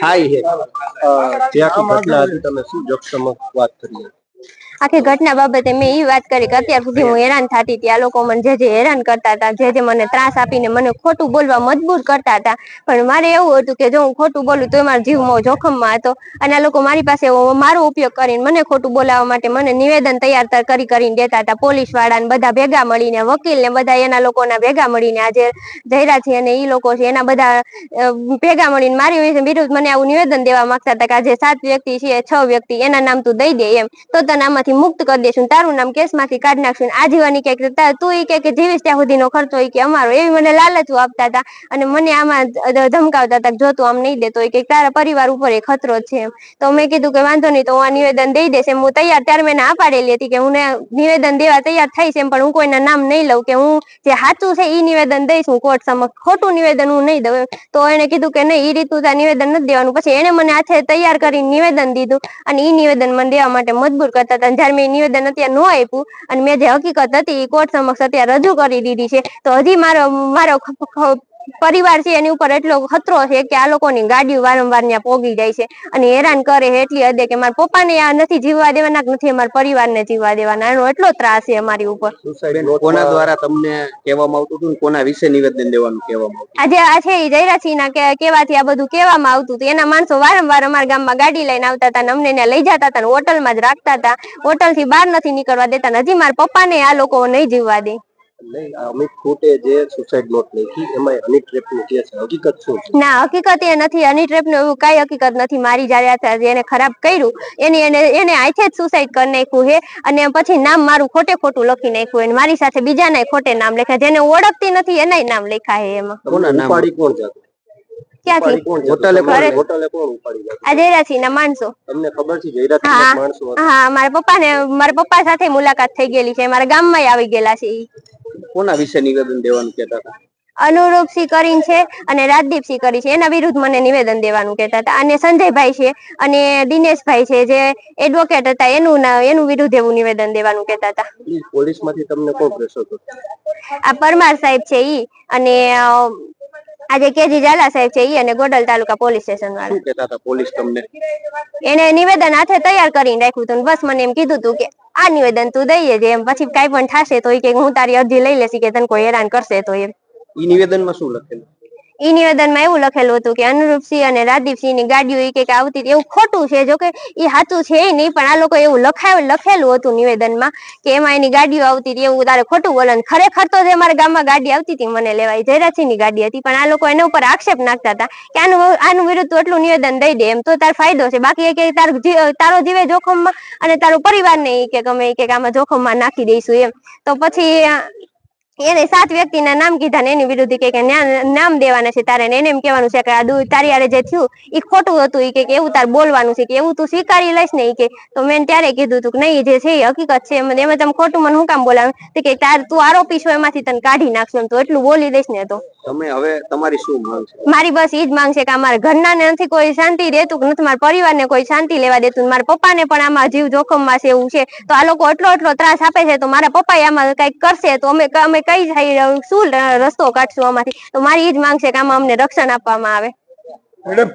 થાય છે જે આખી ઘટના હતી તમે શું જગસમક વાત કરી? આખી ઘટના બાબતે મેં એ વાત કરી કે અત્યાર સુધી હું હેરાન થતી હતી, આ લોકો મને જે હેરાન કરતા હતા, જે મને ત્રાસ આપીને મને ખોટું બોલવા મજબૂર કરતા હતા, પણ મારે એવું હતું કે જો હું ખોટું બોલું તો મારો જીવ જોખમમાં હતો અને આ લોકો મારી પાસે મારો ઉપયોગ કરીને મને ખોટું બોલાવવા માટે મને નિવેદન તૈયાર કરીને દેતા હતા. પોલીસ વાળાને બધા ભેગા મળીને, વકીલ ને બધા એના લોકોના ભેગા મળીને, આજે જયરા છે અને એ લોકો છે એના બધા ભેગા મળીને મારી વિરુદ્ધ મને આવું નિવેદન દેવા માંગતા હતા કે આજે 7 વ્યક્તિ છે, 6 વ્યક્તિ એના નામ તું દઈ દે એમ તો તને આમાંથી મુક્ત કરી દેશું, તારું નામ કેસમાંથી કાઢી નાખશું, આજીવન તું કે જીવીશ ત્યાં સુધીનો ખર્ચો કે અમારો, એવી મને લાલચો આપતા હતા અને મને આમાં ધમકાવતા હતા જો તું આમ નહીં દેતો કે તારા પરિવાર ઉપર એ ખતરો છે એમ. તો મેં કીધું કે વાંધો નહીં, તો હું આ નિવેદન દઈ દઈશ એમ. હું તૈયાર, ત્યારે મેં ના પાડેલી હતી કે હું નિવેદન દેવા તૈયાર થઈશ એમ, પણ હું કોઈના નામ નહીં લઉં, કે હું જે સાચું છે એ નિવેદન દઈશ હું કોર્ટ સમક્ષ, ખોટું નિવેદન હું નહીં દઉં. તો એને કીધું કે નહીં, એ રીતનું નિવેદન નથી દેવાનું. પછી એને મને હાથે તૈયાર કરીને નિવેદન દીધું અને એ નિવેદન મને દેવા માટે મજબૂર કરતા હતા. જયારે મેં નિવેદન અત્યારે ન આપ્યું અને મેં જે હકીકત હતી એ કોર્ટ સમક્ષ અત્યારે રજૂ કરી દીધી છે, તો હજી મારો પરિવાર છે એની ઉપર એટલો ખતરો છે કે આ લોકોની ગાડીઓ વારંવાર ત્યાં પોગી જાય છે અને હેરાન કરે છે એટલી હદે કે મારા પપ્પાને આ નથી જીવવા દેવાના, નથી અમારા પરિવારને જીવવા દેવાના, એનો એટલો ત્રાસ છે અમારી ઉપર. કોના દ્વારા તમને કહેવામાં આવતું હતું, કોના વિશે નિવેદન દેવાનું કહેવામાં આવતું? આજે આ છે એ જયરાસિંહ ના કહેવાથી આ બધું કહેવામાં આવતું હતું. એના માણસો વારંવાર અમારા ગામમાં ગાડી લઈને આવતા હતા, અમને ત્યાં લઈ જતા હતા, હોટલમાં જ રાખતા હતા, હોટલ થી બહાર નથી નીકળવા દેતા. હજી મારા પપ્પાને આ લોકો નહીં જીવવા દે. અમિત ખૂટે જે સુસાઇડ નોટ લખી એમાં હની ટ્રેપ નું કે છે, હકીકત શું છે? ના, હકીકત એ નથી. હની ટ્રેપ નું એવું કઈ હકીકત નથી. મારી જયારે એને ખરાબ કર્યું એને હાથે જ સુસાઇડ કરી નાખ્યું છે અને પછી નામ મારું ખોટું લખી નાખ્યું અને મારી સાથે બીજાના ખોટે નામ લખ્યા, જેને ઓળખતી નથી એના નામ લખ્યા છે એમાં. કોણ જતું? આ જયરાસિંહ ના માણસો. તમને ખબર છે જયરાસિંહ ના માણસો? હા, મારા પપ્પા સાથે મુલાકાત થઈ ગયેલી છે, મારા ગામમાં આવી ગયેલા છે. કોના વિશે નિવેદન દેવાનું કહેતા હતા? અનુરૂપસિંહ કરીને છે અને રાજદીપસિંહ કરી છે, એના વિરુદ્ધ મને નિવેદન દેવાનું કહેતા હતા. અને સંજયભાઈ છે અને દિનેશભાઈ છે જે એડવોકેટ હતા, એનું વિરુદ્ધ એવું નિવેદન દેવાનું કહેતા હતા. પોલીસ માંથી તમને કોણ પ્રેશર હતું? આ પરમાર સાહેબ છે ઈ અને આજે કેજી ઝાલા સાહેબ છે ઈ અને ગોડલ તાલુકા પોલીસ સ્ટેશન વાળા. શું કહેતા હતા પોલીસ તમને? એને નિવેદન હાથે તૈયાર કરીને રાખ્યું હતું, બસ મને એમ કીધું હતું કે આ નિવેદન તું દઈએ છે એમ, પછી કઈ પણ થશે તો કે હું તારી અરજી લઈ લેશી કે તને કોઈ હેરાન કરશે તો એમ. ઈ નિવેદનમાં શું લખેલું? ઈ નિવેદનમાં એવું લખેલું હતું કે અનુરૂપસિંહ અને રાજદીપસિંહ ની ગાડીઓ આવતી, એવું ખોટું છે, જો કે એ સાચું છે નહીં, પણ આ લોકો એવું લખેલું હતું નિવેદનમાં કે એમાં એની ગાડીઓ આવતી હતી, એવું તારે ખોટું બોલવાનું. ખરેખર તો જે મારા ગામમાં ગાડી આવતી હતી મને લેવાય, જયરાસિંહ ની ગાડી હતી, પણ આ લોકો એના ઉપર આક્ષેપ નાખતા હતા કે આનું વિરુદ્ધ એટલું નિવેદન દઈ દે એમ તો તાર ફાયદો છે, બાકી કે તારો જીવે જોખમમાં અને તારો પરિવાર ને કે ગમે કે આમાં જોખમમાં નાખી દઈશું એમ. તો પછી એને 7 વ્યક્તિના નામ કીધા ને એની વિરુદ્ધ કે નામ દેવાના છે તારે, એને એમ કહેવાનું છે કે આ તારી હારે જે થયું એ ખોટું હતું, એ કે એવું તાર બોલવાનું છે, કે એવું તું સ્વીકારી લઈશ ને કે. તો મેં ત્યારે કીધું હતું કે નહીં, જે છે એ હકીકત છે, એમાં તમે ખોટું મને શું કામ બોલાવે કે તું આરોપી છો એમાંથી તને કાઢી નાખશું, તો એટલું બોલી દઈશ ને. તો તમે હવે તમારી શું માંગ છે? મારી બસ ઈ જ માંગ છે કે અમારા ઘરના નથી કોઈ શાંતિ દેતું, નથી મારા પરિવારને કોઈ શાંતિ લેવા દેતું, મારા પપ્પાને પણ આમાં જીવ જોખમમાં છે એવું છે, તો આ લોકો એટલો ત્રાસ આપે છે તો મારા પપ્પા આમાં કઈક કરશે તો અમે કઈ શું રસ્તો કાઢશું આમાંથી. તો મારી ઈ જ માંગ છે કે આમાં અમને રક્ષણ આપવામાં આવે. મેડમ